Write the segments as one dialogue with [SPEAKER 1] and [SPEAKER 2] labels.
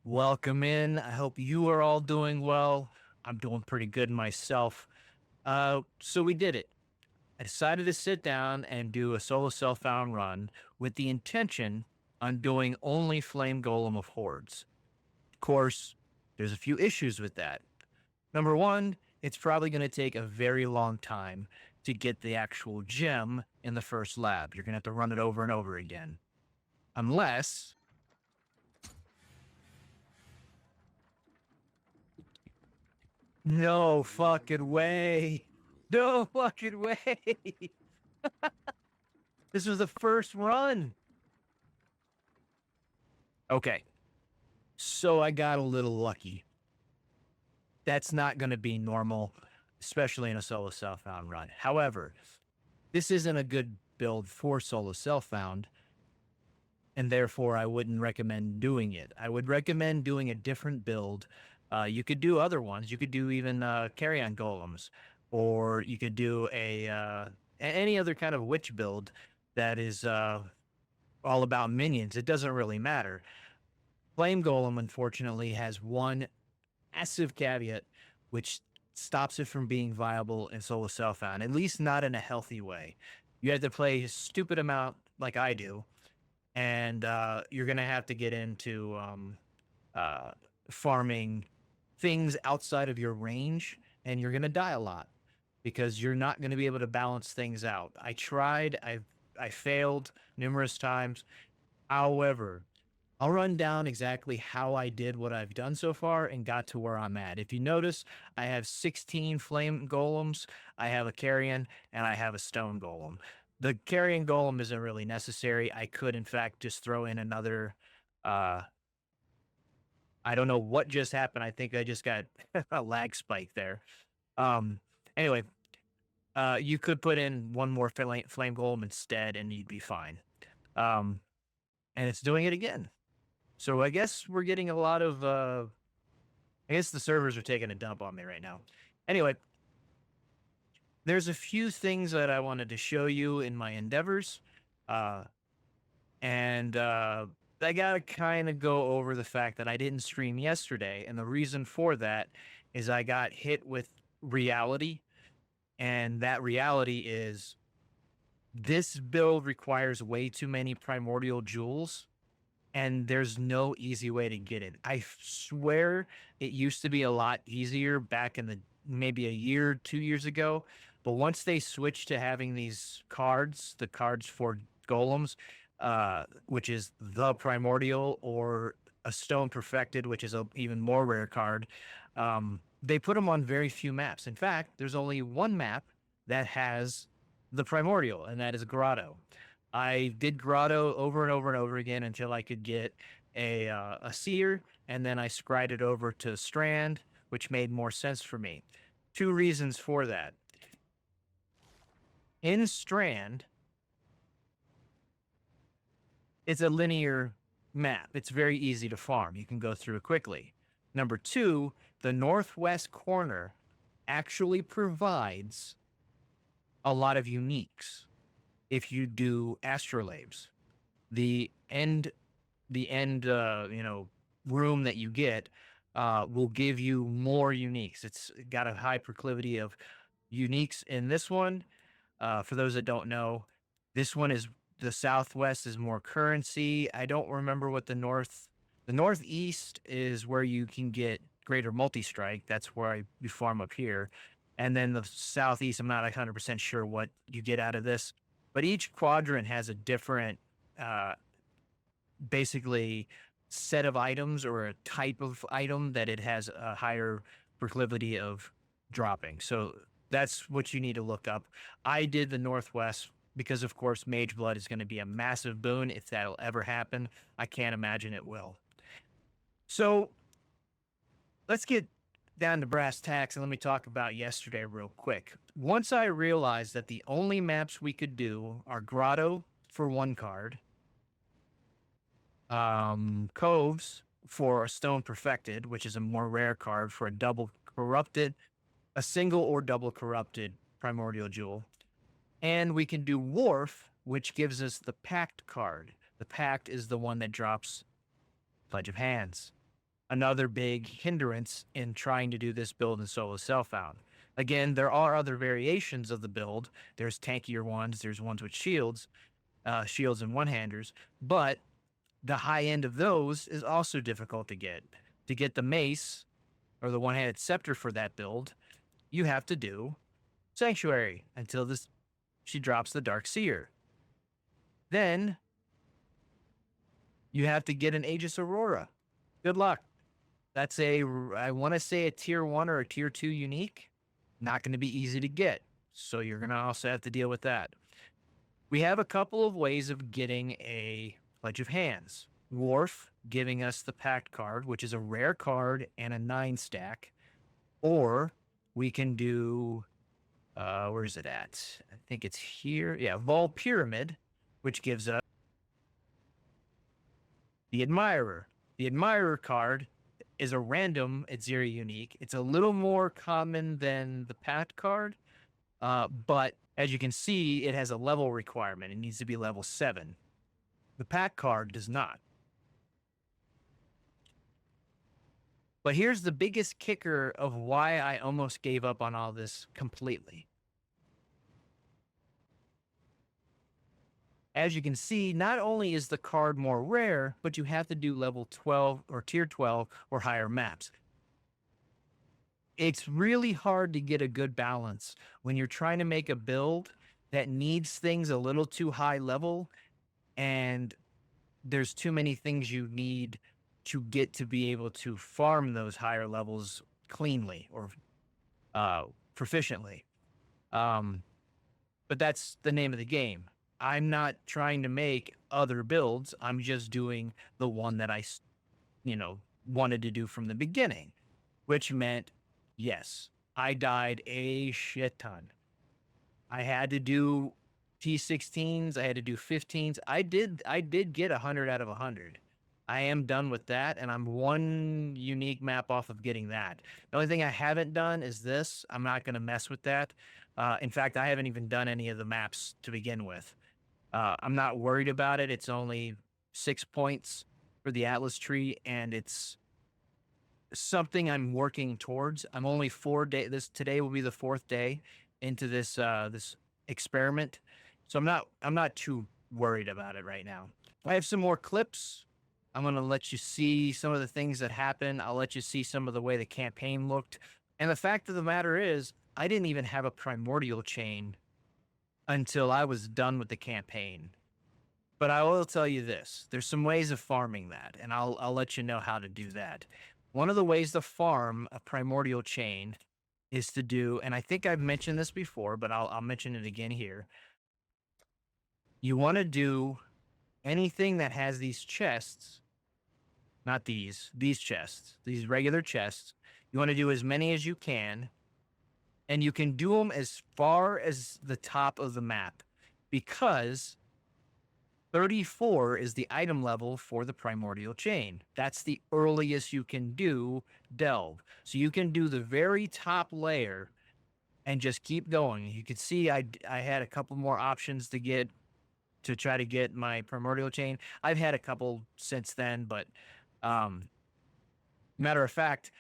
[SPEAKER 1] Welcome in. I hope you are all doing well. I'm doing pretty good myself. So we did it. I decided to sit down and do a solo self-found run with the intention on doing only Flame Golem of Hordes. Of course, there's a few issues with that. Number one, it's probably going to take a very long time to get the actual gem in the first lab. You're going to have to run it over and over again. Unless no fucking way. No fucking way. This was the first run. Okay. So I got a little lucky. That's not going to be normal, especially in a solo self-found run. However, this isn't a good build for solo self-found, and therefore I wouldn't recommend doing it. I would recommend doing a different build. You could do other ones. You could do even carry-on golems, or you could do any other kind of witch build that is all about minions. It doesn't really matter. Flame Golem, unfortunately, has one massive caveat, which stops it from being viable in solo self-found, at least not in a healthy way. You have to play a stupid amount like I do, and you're going to have to get into uh, farming things outside of your range, and you're going to die a lot because you're not going to be able to balance things out. I tried, I failed numerous times. However, I'll run down exactly how I did what I've done so far and got to where I'm at. If you notice, I have 16 flame golems, I have a carrion, and I have a stone golem. The carrion golem isn't really necessary. I could, in fact, just throw in another. Uh, I don't know what just happened. I think I just got a lag spike there. Um, anyway, you could put in one more flame golem instead, and you'd be fine. And it's doing it again. So I guess we're getting a lot of I guess the servers are taking a dump on me right now. Anyway, there's a few things that I wanted to show you in my endeavors. Uh and I gotta kind of go over the fact that I didn't stream yesterday. And the reason for that is I got hit with reality. And that reality is this build requires way too many primordial jewels, and there's no easy way to get it. I swear it used to be a lot easier back in the maybe a year, 2 years ago. But once they switched to having these cards, the cards for golems, which is the primordial or a stone perfected, which is a even more rare card, they put them on very few maps. In fact, there's only one map that has the primordial, and that is Grotto. I did Grotto over and over and over again until I could get a seer, and then I scried it over to Strand, which made more sense for me. Two reasons for that. In Strand, it's a linear map. It's very easy to farm. You can go through it quickly. Number two, the northwest corner actually provides a lot of uniques. If you do astrolabes, the end room that you get will give you more uniques. It's got a high proclivity of uniques in this one. For those that don't know, this one is the southwest is more currency. I don't remember what the northeast is where you can get greater multi-strike. That's where you farm up here. And then the southeast, I'm not 100% sure what you get out of this, but each quadrant has a different, basically, set of items or a type of item that it has a higher proclivity of dropping. So that's what you need to look up. I did the Northwest because, of course, Mage Blood is going to be a massive boon if that'll ever happen. I can't imagine it will. So let's get down to brass tacks and let me talk about yesterday real quick. Once I realized that the only maps we could do are Grotto for one card, Coves for a Stone Perfected, which is a more rare card for a double corrupted, a single or double corrupted primordial jewel, and we can do Wharf, which gives us the Pact card. The Pact is the one that drops Pledge of Hands. another big hindrance in trying to do this build in solo self-found. Again, there are other variations of the build. There's tankier ones. There's ones with shields, shields and one-handers. But the high end of those is also difficult to get. To get the mace or the one-handed scepter for that build, you have to do Sanctuary until she drops the Dark Seer. Then you have to get an Aegis Aurora. Good luck. That's I want to say a tier 1 or a tier 2 unique. Not going to be easy to get. So you're going to also have to deal with that. We have a couple of ways of getting a Pledge of Hands. Worf giving us the Pact card, which is a rare card and a 9-stack. Or we can do, where is it at? I think it's here. Yeah, Vol Pyramid, which gives us the Admirer. The Admirer card is a random Azeri unique. It's a little more common than the Pact card, but as you can see, it has a level requirement. It needs to be level 7. The Pact card does not. But here's the biggest kicker of why I almost gave up on all this completely. As you can see, not only is the card more rare, but you have to do level 12 or tier 12 or higher maps. It's really hard to get a good balance when you're trying to make a build that needs things a little too high level and there's too many things you need to get to be able to farm those higher levels cleanly or proficiently. But that's the name of the game. I'm not trying to make other builds. I'm just doing the one that I, wanted to do from the beginning, which meant, yes, I died a shit ton. I had to do T16s. I had to do 15s. I did get 100 out of 100. I am done with that, and I'm one unique map off of getting that. The only thing I haven't done is this. I'm not going to mess with that. In fact, I haven't even done any of the maps to begin with. I'm not worried about it. It's only 6 points for the Atlas tree, and it's something I'm working towards. I'm only 4 days. Today will be the 4th day into this this experiment, so I'm not too worried about it right now. I have some more clips. I'm going to let you see some of the things that happened. I'll let you see some of the way the campaign looked. And the fact of the matter is, I didn't even have a primordial chain until I was done with the campaign. But I will tell you this, there's some ways of farming that, and I'll let you know how to do that. One of the ways to farm a primordial chain is to do, and I think I've mentioned this before, but I'll mention it again here. You want to do anything that has these chests, not these chests, these regular chests. You want to do as many as you can. And you can do them as far as the top of the map because 34 is the item level for the primordial chain. That's the earliest you can do delve. So you can do the very top layer and just keep going. You can see I had a couple more options to try to get my primordial chain. I've had a couple since then, but matter of fact,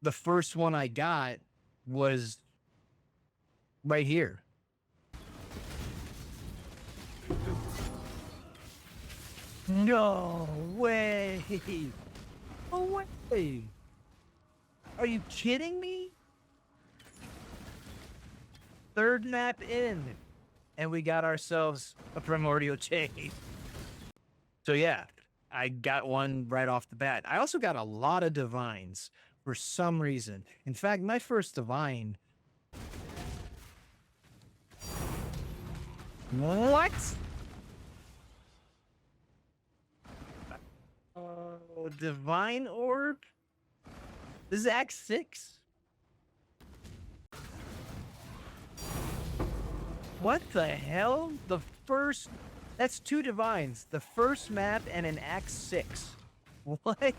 [SPEAKER 1] the first one I got was right here. No way. No way. Are you kidding me? 3rd map in, and we got ourselves a primordial chain. So yeah, I got one right off the bat. I also got a lot of divines. For some reason. In fact, my first divine. What? Oh, divine orb? This is Act 6? What the hell? That's 2 divines. The first map and an Act 6. What?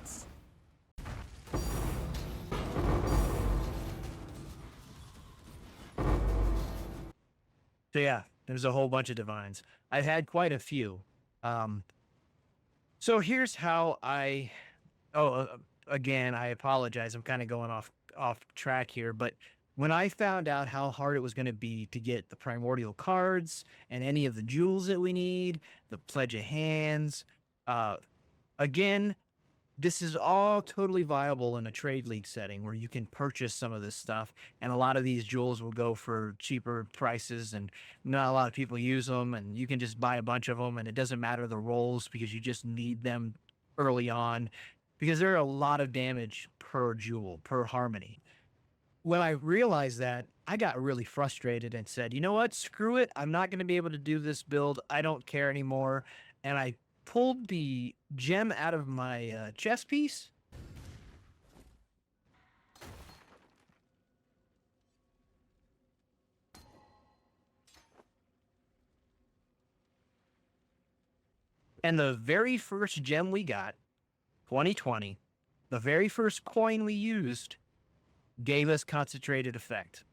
[SPEAKER 1] So yeah, there's a whole bunch of divines. I've had quite a few. So here's how I Oh, again, I apologize. I'm kind of going off track here, but when I found out how hard it was going to be to get the primordial cards and any of the jewels that we need, the pledge of hands, uh, again, this is all totally viable in a trade league setting where you can purchase some of this stuff, and a lot of these jewels will go for cheaper prices, and not a lot of people use them, and you can just buy a bunch of them, and it doesn't matter the rolls because you just need them early on because there are a lot of damage per jewel, per harmony. When I realized that, I got really frustrated and said, "You know what? Screw it. I'm not going to be able to do this build. I don't care anymore." And I pulled the gem out of my chess piece. And the very first gem we got, 2020, the very first coin we used gave us concentrated effect,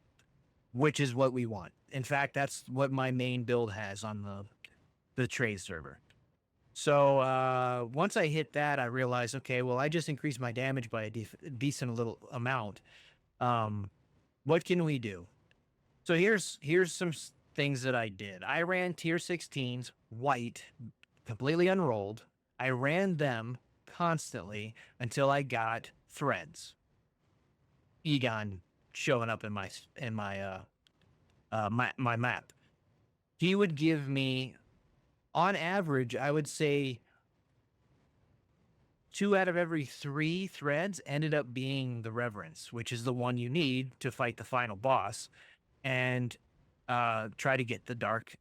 [SPEAKER 1] which is what we want. In fact, that's what my main build has on the trade server. So once I hit that, I realized, okay, well, I just increased my damage by a decent little amount. What can we do? So here's some things that I did. I ran tier 16s white, completely unrolled. I ran them constantly until I got threads. Egon showing up in my my map. He would give me, on average, I would say 2 out of every 3 threads ended up being the Reverence, which is the one you need to fight the final boss and try to get the Dark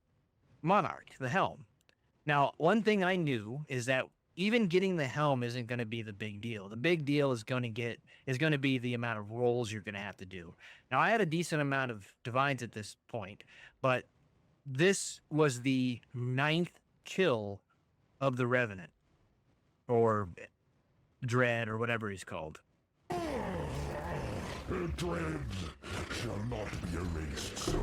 [SPEAKER 1] Monarch, the Helm. Now, one thing I knew is that even getting the helm isn't going to be the big deal. The big deal is going to be the amount of rolls you're going to have to do. Now, I had a decent amount of divines at this point, but this was the 9th kill of the Revenant, or Dread, or whatever he's called.
[SPEAKER 2] Dread shall not be erased so.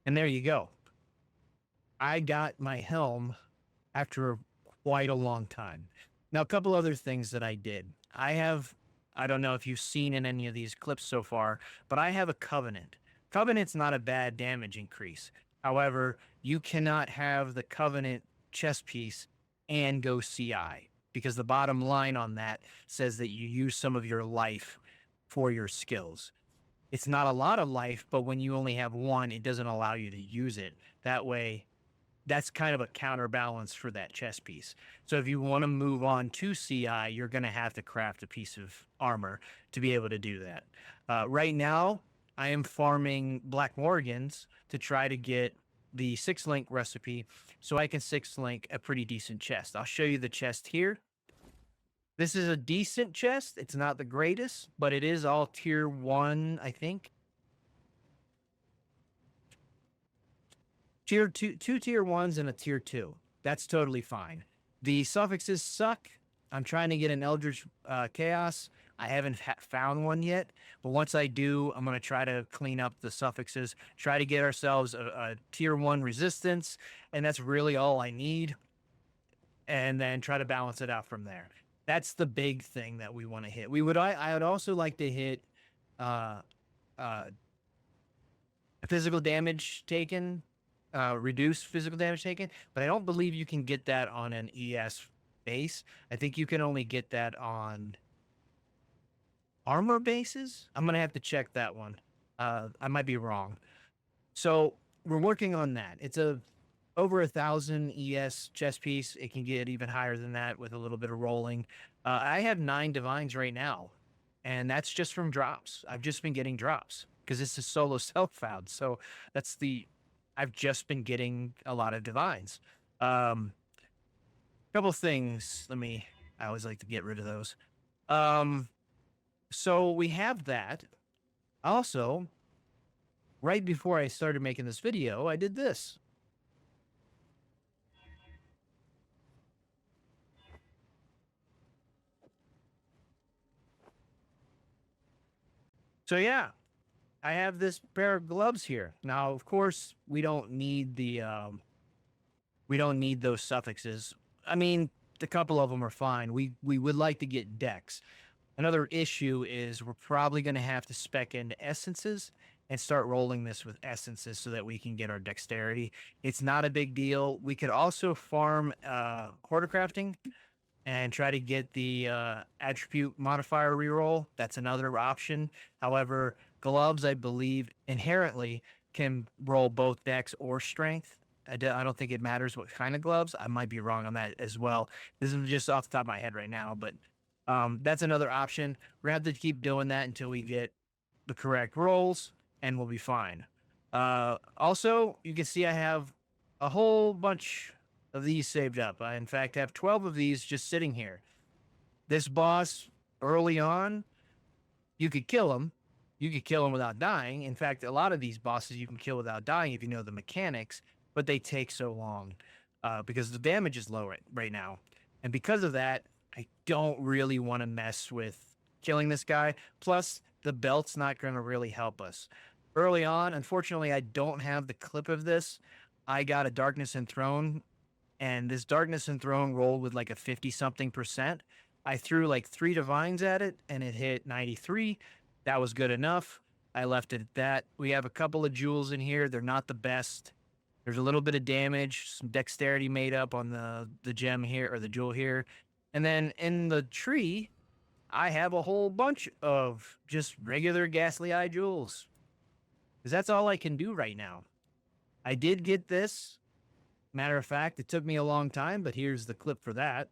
[SPEAKER 1] And there you go. I got my helm after quite a long time. Now, a couple other things that I did. I don't know if you've seen in any of these clips so far, but I have a Covenant. Covenant's not a bad damage increase. However, you cannot have the Covenant chess piece and go CI, because the bottom line on that says that you use some of your life for your skills. It's not a lot of life, but when you only have one, it doesn't allow you to use it. That way, that's kind of a counterbalance for that chess piece. So if you want to move on to CI, you're going to have to craft a piece of armor to be able to do that. Right now, I am farming Black Morgans to try to get the 6-link recipe so I can 6-link a pretty decent chest. I'll show you the chest here. This is a decent chest. It's not the greatest, but it is all tier 1, I think. Tier 2, 2 tier 1s and a tier 2. That's totally fine. The suffixes suck. I'm trying to get an Eldritch Chaos. I haven't found one yet, but once I do, I'm going to try to clean up the suffixes, try to get ourselves a tier 1 resistance, and that's really all I need, and then try to balance it out from there. That's the big thing that we want to hit. I would also like to hit physical damage taken, reduce physical damage taken, but I don't believe you can get that on an ES base. I think you can only get that on armor bases. I'm gonna have to check that one. I might be wrong. So we're working on that. It's over 1,000 ES chess piece. It can get even higher than that with a little bit of rolling. I have 9 divines right now, and that's just from drops. I've just been getting drops because it's a solo self-found. So I've just been getting a lot of divines. Couple things. I always like to get rid of those. So we have that. Also, right before I started making this video, I did this. So yeah, I have this pair of gloves here. Now, of course, we don't need we don't need those suffixes. I mean, a couple of them are fine. We would like to get decks. Another issue is we're probably going to have to spec into essences and start rolling this with essences so that we can get our dexterity. It's not a big deal. We could also farm horticrafting and try to get the attribute modifier reroll. That's another option. However, gloves, I believe, inherently can roll both dex or strength. I don't think it matters what kind of gloves. I might be wrong on that as well. This is just off the top of my head right now, but that's another option. We're gonna have to keep doing that until we get the correct rolls, and we'll be fine. Also, you can see I have a whole bunch of these saved up. I, in fact, have 12 of these just sitting here. This boss, early on, you could kill him. You could kill him without dying. In fact, a lot of these bosses you can kill without dying if you know the mechanics, but they take so long because the damage is low right now. And because of that, I don't really want to mess with killing this guy. Plus, the belt's not going to really help us. Early on, unfortunately, I don't have the clip of this. I got a Darkness Enthroned, and this Darkness Enthroned rolled with like a 50-something%. I threw like 3 divines at it, and it hit 93. That was good enough. I left it at that. We have a couple of jewels in here. They're not the best. There's a little bit of damage, some dexterity made up on the gem here, or the jewel here. And then in the tree, I have a whole bunch of just regular ghastly eye jewels. Because that's all I can do right now. I did get this. Matter of fact, it took me a long time, but here's the clip for that.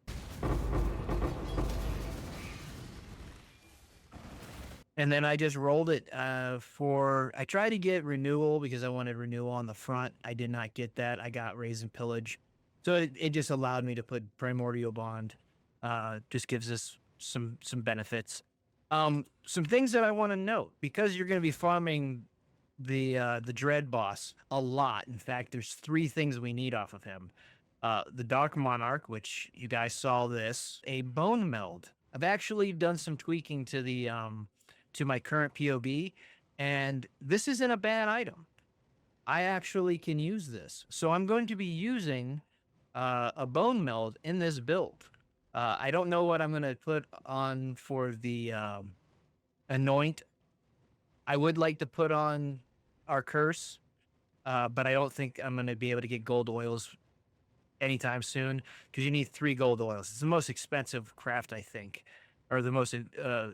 [SPEAKER 1] And then I just rolled it I tried to get renewal because I wanted renewal on the front. I did not get that. I got raise and pillage. So it just allowed me to put primordial bond. Just gives us some benefits. Some things that I want to note, because you're going to be farming the dread boss a lot. In fact, there's 3 things we need off of him. The Dark Monarch, which you guys saw this, a bone meld. I've actually done some tweaking to the to my current POB, and this isn't a bad item. I actually can use this. So I'm going to be using a bone meld in this build. I don't know what I'm going to put on for the anoint. I would like to put on our curse, but I don't think I'm going to be able to get gold oils anytime soon because you need 3 gold oils. It's the most expensive craft, I think, or the most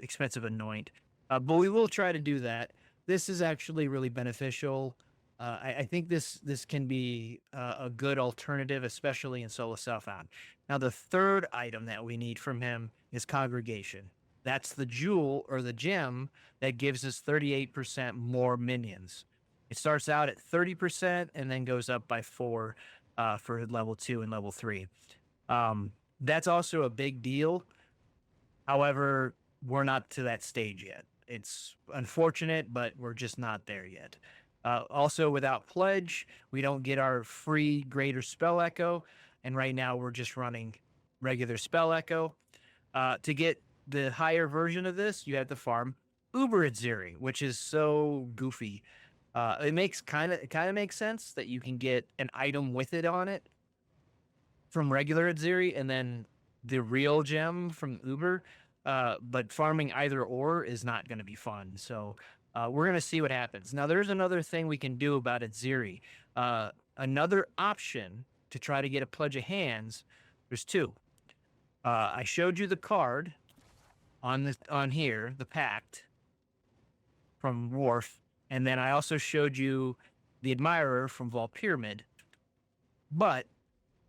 [SPEAKER 1] expensive anoint. But we will try to do that. This is actually really beneficial. I think this can be a good alternative, especially in solo self-out. Now, the third item that we need from him is Congregation. That's the jewel or the gem that gives us 38% more minions. It starts out at 30% and then goes up by 4 for level 2 and level 3. That's also a big deal. However, we're not to that stage yet. It's unfortunate, but we're just not there yet. Also, without Pledge, we don't get our free Greater Spell Echo, and right now we're just running regular Spell Echo. To get the higher version of this, you have to farm Uber Adziri, which is so goofy. It kind of makes sense that you can get an item with it on it from regular Adziri, and then the real gem from Uber. But farming either or is not going to be fun. So we're going to see what happens. Now, there's another thing we can do about Adziri. Another option to try to get a Pledge of Hands, there's 2. I showed you the card on here, the Pact from Wharf, and then I also showed you the Admirer from Vault Pyramid. But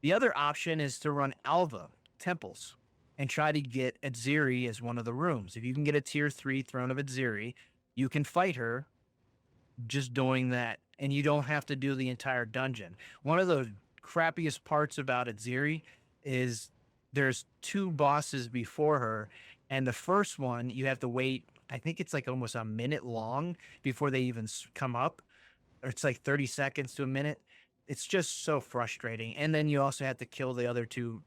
[SPEAKER 1] the other option is to run Alva Temples and try to get Adziri as one of the rooms. If you can get a tier 3 Throne of Adziri, you can fight her just doing that, and you don't have to do the entire dungeon. One of the crappiest parts about Adziri is there's 2 bosses before her, and the first one you have to wait, I think it's like almost a minute long before they even come up, or it's like 30 seconds to a minute. It's just so frustrating. And then you also have to kill the other 2.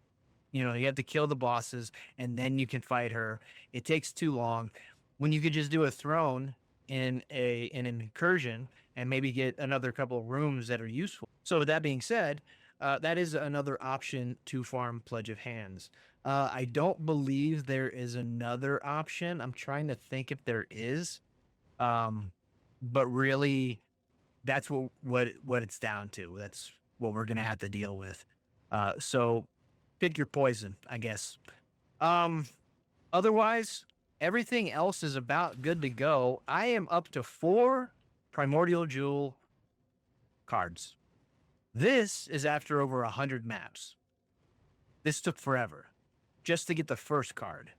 [SPEAKER 1] You know, you have to kill the bosses, and then you can fight her. It takes too long. When you could just do a throne in an incursion and maybe get another couple of rooms that are useful. So with that being said, that is another option to farm Pledge of Hands. I don't believe there is another option. I'm trying to think if there is. But really, that's what it's down to. That's what we're gonna have to deal with. So pick your poison, I guess. Um, Otherwise, everything else is about good to go. I am up to 4 Primordial Jewel cards. This is after over 100 maps. This took forever just to get the first card.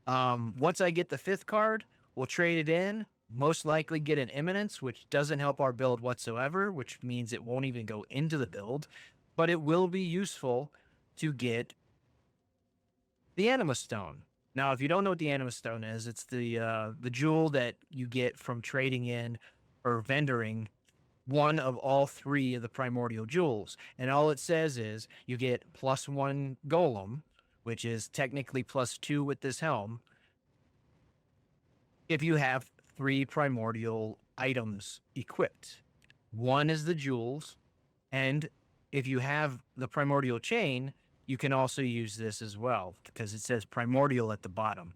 [SPEAKER 1] Once I get the 5th card, we'll trade it in, most likely get an Imminence, which doesn't help our build whatsoever, which means it won't even go into the build, but it will be useful to get the Anima Stone. Now, if you don't know what the Anima Stone is, it's the jewel that you get from trading in or vendoring one of all 3 of the primordial jewels. And all it says is you get +1 golem, which is technically +2 with this helm, if you have 3 primordial items equipped. 1 is the jewels, and if you have the primordial chain, you can also use this as well because it says primordial at the bottom.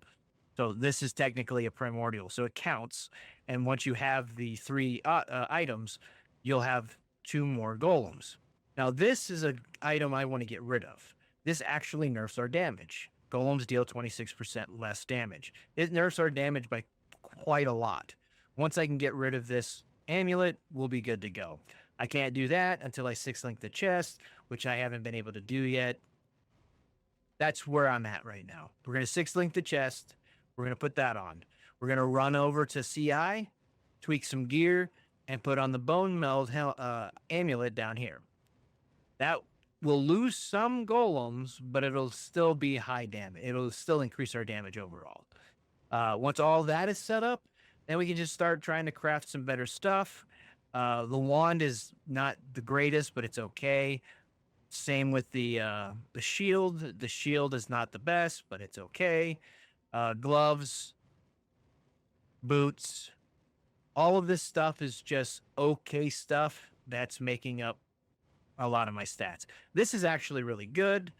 [SPEAKER 1] So this is technically a primordial, so it counts. And once you have the 3 items, you'll have 2 more golems. Now this is an item I want to get rid of. This actually nerfs our damage. Golems deal 26% less damage. It nerfs our damage by quite a lot. Once I can get rid of this amulet, we'll be good to go. I can't do that until I 6-link the chest, which I haven't been able to do yet. That's where I'm at right now. We're going to 6-link the chest. We're going to put that on. We're going to run over to CI, tweak some gear, and put on the bone meld amulet down here. That will lose some golems, but it'll still be high damage. It'll still increase our damage overall. Once all that is set up, then we can just start trying to craft some better stuff. The wand is not the greatest, but it's okay. Same with the shield. The shield is not the best, but it's okay. Gloves, boots, all of this stuff is just okay stuff that's making up a lot of my stats. This is actually really good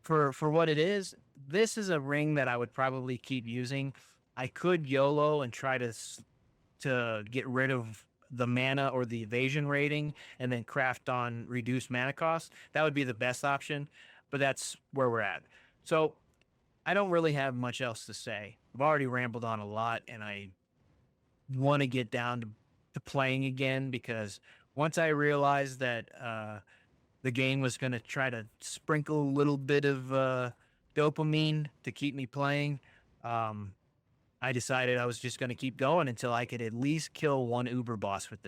[SPEAKER 1] for what it is. This is a ring that I would probably keep using. I could YOLO and try to get rid of the mana or the evasion rating and then craft on reduced mana cost. That would be the best option, but that's where we're at. So I don't really have much else to say. I've already rambled on a lot, and I want to get down to playing again, because once I realized that the game was going to try to sprinkle a little bit of dopamine to keep me playing, I decided I was just going to keep going until I could at least kill one Uber boss with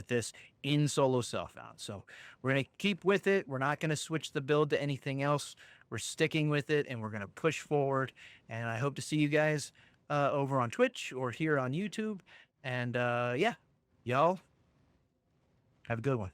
[SPEAKER 1] this in solo self-out. So we're going to keep with it. We're not going to switch the build to anything else. We're sticking with it, and we're going to push forward. And I hope to see you guys over on Twitch or here on YouTube. And yeah, y'all have a good one.